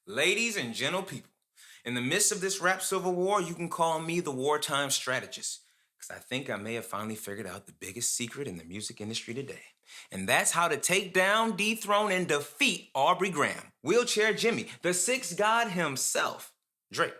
Ladies and gentle people, in the midst of this rap civil war, you can call me the wartime strategist. Because I think I may have finally figured out the biggest secret in the music industry today. And that's how to take down, dethrone, and defeat Aubrey Graham, Wheelchair Jimmy, the sixth god himself, Drake.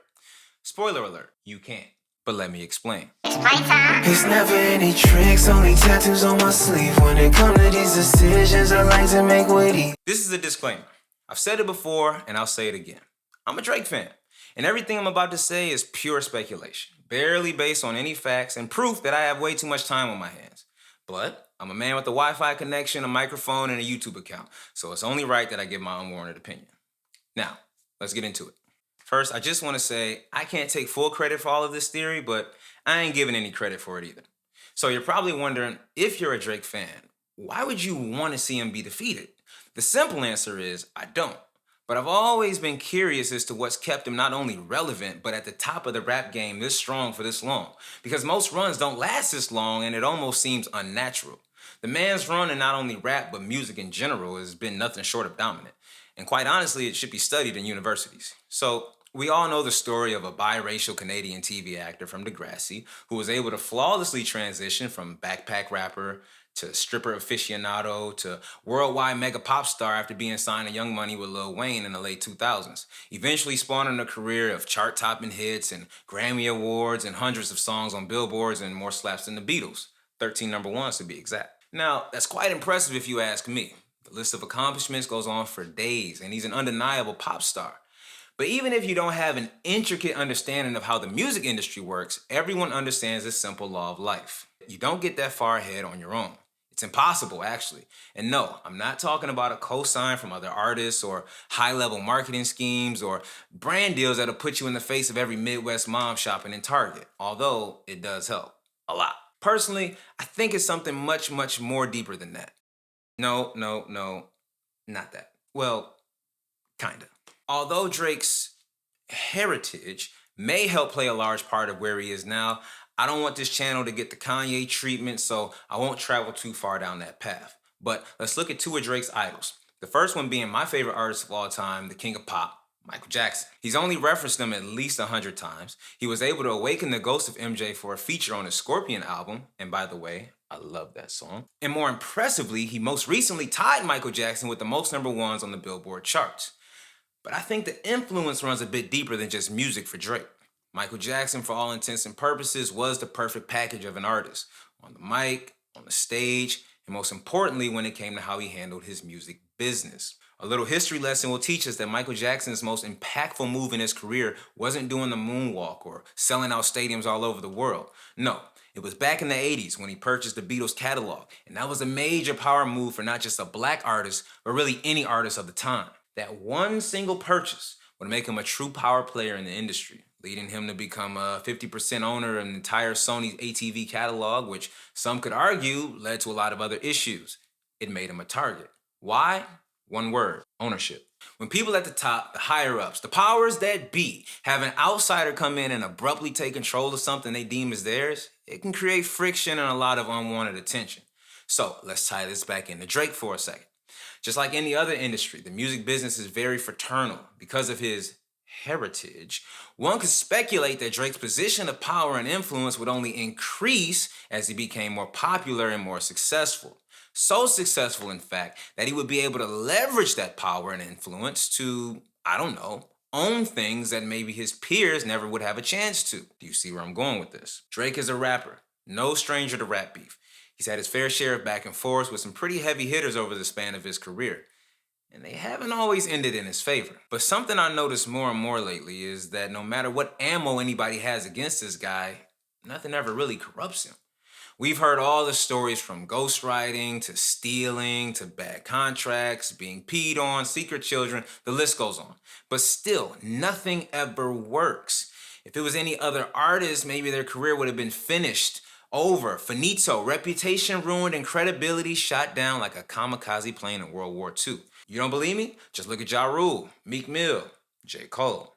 Spoiler alert, you can't. But let me explain. It's never any tricks, only tattoos on my sleeve. When it comes to these decisions, I like to make witty. This is a disclaimer. I've said it before, and I'll say it again. I'm a Drake fan, and everything I'm about to say is pure speculation, barely based on any facts and proof that I have way too much time on my hands. But I'm a man with a Wi-Fi connection, a microphone, and a YouTube account, so it's only right that I give my unwarranted opinion. Now, let's get into it. First, I just want to say I can't take full credit for all of this theory, but I ain't giving any credit for it either. So you're probably wondering, if you're a Drake fan, why would you want to see him be defeated? The simple answer is, I don't. But I've always been curious as to what's kept him not only relevant, but at the top of the rap game this strong for this long. Because most runs don't last this long, and it almost seems unnatural. The man's run in not only rap, but music in general has been nothing short of dominant. And quite honestly, it should be studied in universities. So we all know the story of a biracial Canadian TV actor from Degrassi who was able to flawlessly transition from backpack rapper to stripper aficionado to worldwide mega pop star after being signed to Young Money with Lil Wayne in the late 2000s, eventually spawning a career of chart-topping hits and Grammy Awards and hundreds of songs on billboards and more slaps than the Beatles, 13 number ones to be exact. Now, that's quite impressive if you ask me. The list of accomplishments goes on for days, and he's an undeniable pop star. But even if you don't have an intricate understanding of how the music industry works, everyone understands this simple law of life. You don't get that far ahead on your own. It's impossible, actually. And no, I'm not talking about a cosign from other artists or high-level marketing schemes or brand deals that'll put you in the face of every Midwest mom shopping in Target, although it does help a lot. Personally, I think it's something much, much more deeper than that. No, not that. Well, kinda. Although Drake's heritage may help play a large part of where he is now, I don't want this channel to get the Kanye treatment, so I won't travel too far down that path. But let's look at two of Drake's idols. The first one being my favorite artist of all time, the king of pop, Michael Jackson. He's only referenced him at least 100 times. He was able to awaken the ghost of MJ for a feature on his Scorpion album, and by the way, I love that song. And more impressively, he most recently tied Michael Jackson with the most number ones on the Billboard charts. But I think the influence runs a bit deeper than just music for Drake. Michael Jackson, for all intents and purposes, was the perfect package of an artist. On the mic, on the stage, and most importantly, when it came to how he handled his music business. A little history lesson will teach us that Michael Jackson's most impactful move in his career wasn't doing the moonwalk or selling out stadiums all over the world. No, it was back in the 80s when he purchased the Beatles catalog, and that was a major power move for not just a black artist, but really any artist of the time. That one single purchase would make him a true power player in the industry, leading him to become a 50% owner of the entire Sony ATV catalog, which some could argue led to a lot of other issues. It made him a target. Why? One word: ownership. When people at the top, the higher-ups, the powers that be, have an outsider come in and abruptly take control of something they deem as theirs, it can create friction and a lot of unwanted attention. So let's tie this back into Drake for a second. Just like any other industry, the music business is very fraternal. Because of his heritage, one could speculate that Drake's position of power and influence would only increase as he became more popular and more successful. So successful, in fact, that he would be able to leverage that power and influence to, I don't know, own things that maybe his peers never would have a chance to. Do you see where I'm going with this? Drake is a rapper, no stranger to rap beef. He's had his fair share of back and forths with some pretty heavy hitters over the span of his career, and they haven't always ended in his favor. But something I noticed more and more lately is that no matter what ammo anybody has against this guy, nothing ever really corrupts him. We've heard all the stories from ghostwriting to stealing to bad contracts, being peed on, secret children, the list goes on. But still, nothing ever works. If it was any other artist, maybe their career would have been finished, over, finito, reputation ruined, and credibility shot down like a kamikaze plane in World War II. You don't believe me? Just look at Ja Rule, Meek Mill, J. Cole.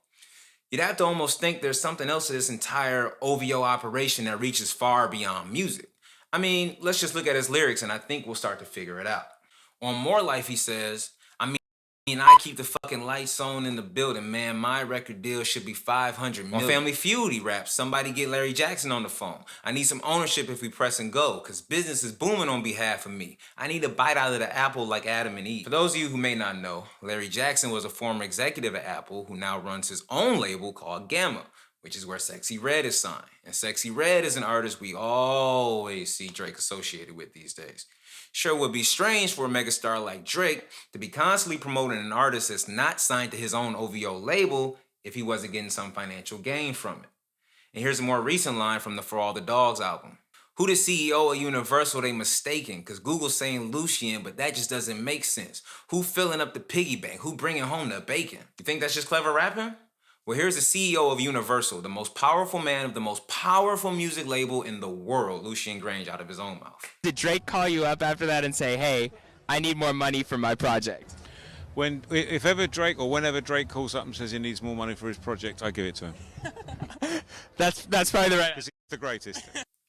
You'd have to almost think there's something else to this entire OVO operation that reaches far beyond music. I mean, let's just look at his lyrics and I think we'll start to figure it out. On More Life, he says, And I keep the fucking lights on in the building, man. My record deal should be 500 million. On Family Feud, he raps, somebody get Larry Jackson on the phone. I need some ownership if we press and go, cause business is booming on behalf of me. I need a bite out of the apple like Adam and Eve. For those of you who may not know, Larry Jackson was a former executive at Apple who now runs his own label called Gamma, which is where Sexy Red is signed. And Sexy Red is an artist we always see Drake associated with these days. Sure would be strange for a megastar like Drake to be constantly promoting an artist that's not signed to his own OVO label if he wasn't getting some financial gain from it. And here's a more recent line from the For All the Dogs album. Who the CEO of Universal they mistaken? Cause Google's saying Lucien, but that just doesn't make sense. Who filling up the piggy bank? Who bringing home the bacon? You think that's just clever rapping? Well, here's the CEO of Universal, the most powerful man of the most powerful music label in the world, Lucien Grange, out of his own mouth. Did Drake call you up after that and say, hey, I need more money for my project? If ever Drake or whenever Drake calls up and says he needs more money for his project, I give it to him. That's probably the right Because he's the greatest.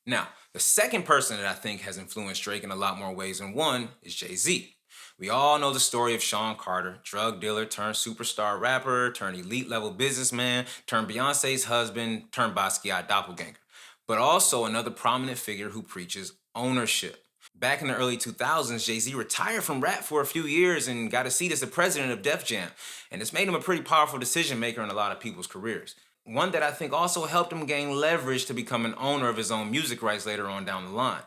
Now, the second person that I think has influenced Drake in a lot more ways than one is Jay-Z. We all know the story of Sean Carter, drug dealer turned superstar rapper, turned elite level businessman, turned Beyonce's husband, turned Basquiat doppelganger, but also another prominent figure who preaches ownership. Back in the early 2000s, Jay-Z retired from rap for a few years and got a seat as the president of Def Jam, and it's made him a pretty powerful decision maker in a lot of people's careers. One that I think also helped him gain leverage to become an owner of his own music rights later on down the line.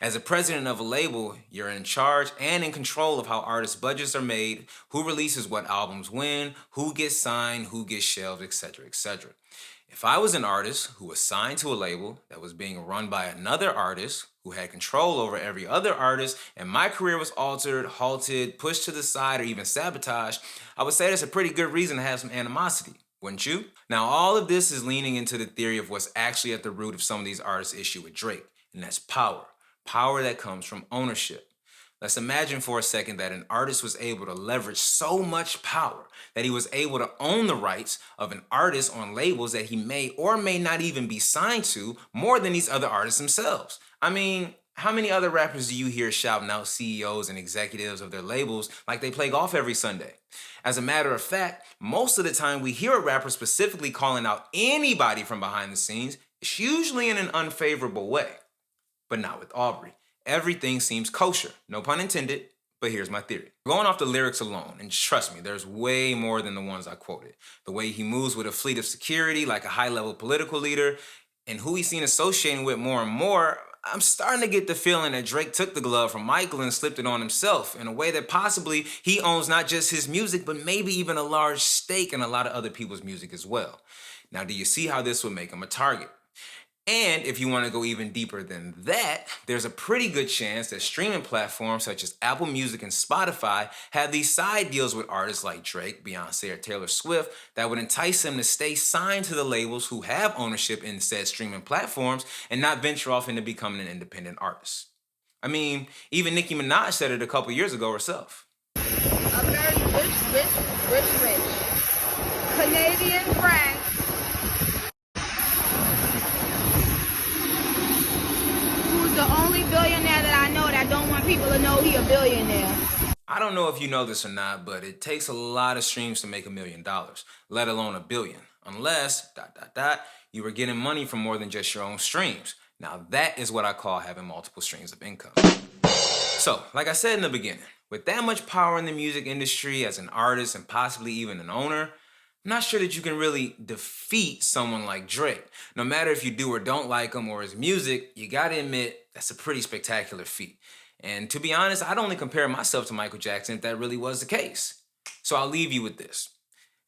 As a president of a label, you're in charge and in control of how artists' budgets are made, who releases what albums when, who gets signed, who gets shelved, etc., etc. If I was an artist who was signed to a label that was being run by another artist who had control over every other artist, and my career was altered, halted, pushed to the side, or even sabotaged, I would say that's a pretty good reason to have some animosity, wouldn't you? Now, all of this is leaning into the theory of what's actually at the root of some of these artists' issue with Drake, and that's power. Power that comes from ownership. Let's imagine for a second that an artist was able to leverage so much power that he was able to own the rights of an artist on labels that he may or may not even be signed to more than these other artists themselves. I mean, how many other rappers do you hear shouting out CEOs and executives of their labels like they play golf every Sunday? As a matter of fact, most of the time we hear a rapper specifically calling out anybody from behind the scenes, it's usually in an unfavorable way. But not with Aubrey. Everything seems kosher, no pun intended, but here's my theory. Going off the lyrics alone, and just trust me, there's way more than the ones I quoted. The way he moves with a fleet of security like a high-level political leader, and who he's seen associating with more and more, I'm starting to get the feeling that Drake took the glove from Michael and slipped it on himself in a way that possibly he owns not just his music, but maybe even a large stake in a lot of other people's music as well. Now, do you see how this would make him a target? And if you want to go even deeper than that, there's a pretty good chance that streaming platforms such as Apple Music and Spotify have these side deals with artists like Drake, Beyonce, or Taylor Swift that would entice them to stay signed to the labels who have ownership in said streaming platforms and not venture off into becoming an independent artist. I mean, even Nicki Minaj said it a couple years ago herself. A very rich Canadian friend who's the only billionaire that I know that don't want people to know he a billionaire. I don't know if you know this or not, but it takes a lot of streams to make $1 million, let alone $1 billion, unless, you were getting money from more than just your own streams. Now that is what I call having multiple streams of income. So, like I said in the beginning, with that much power in the music industry as an artist and possibly even an owner, I'm not sure that you can really defeat someone like Drake. No matter if you do or don't like him or his music, you gotta admit that's a pretty spectacular feat. And to be honest, I'd only compare myself to Michael Jackson if that really was the case. So I'll leave you with this.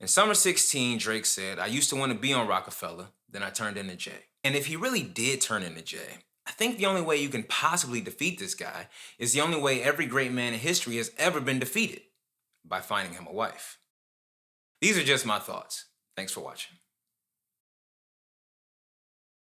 In summer 16, Drake said, "I used to want to be on Rockefeller, then I turned into Jay." And if he really did turn into Jay, I think the only way you can possibly defeat this guy is the only way every great man in history has ever been defeated, by finding him a wife. These are just my thoughts. Thanks for watching.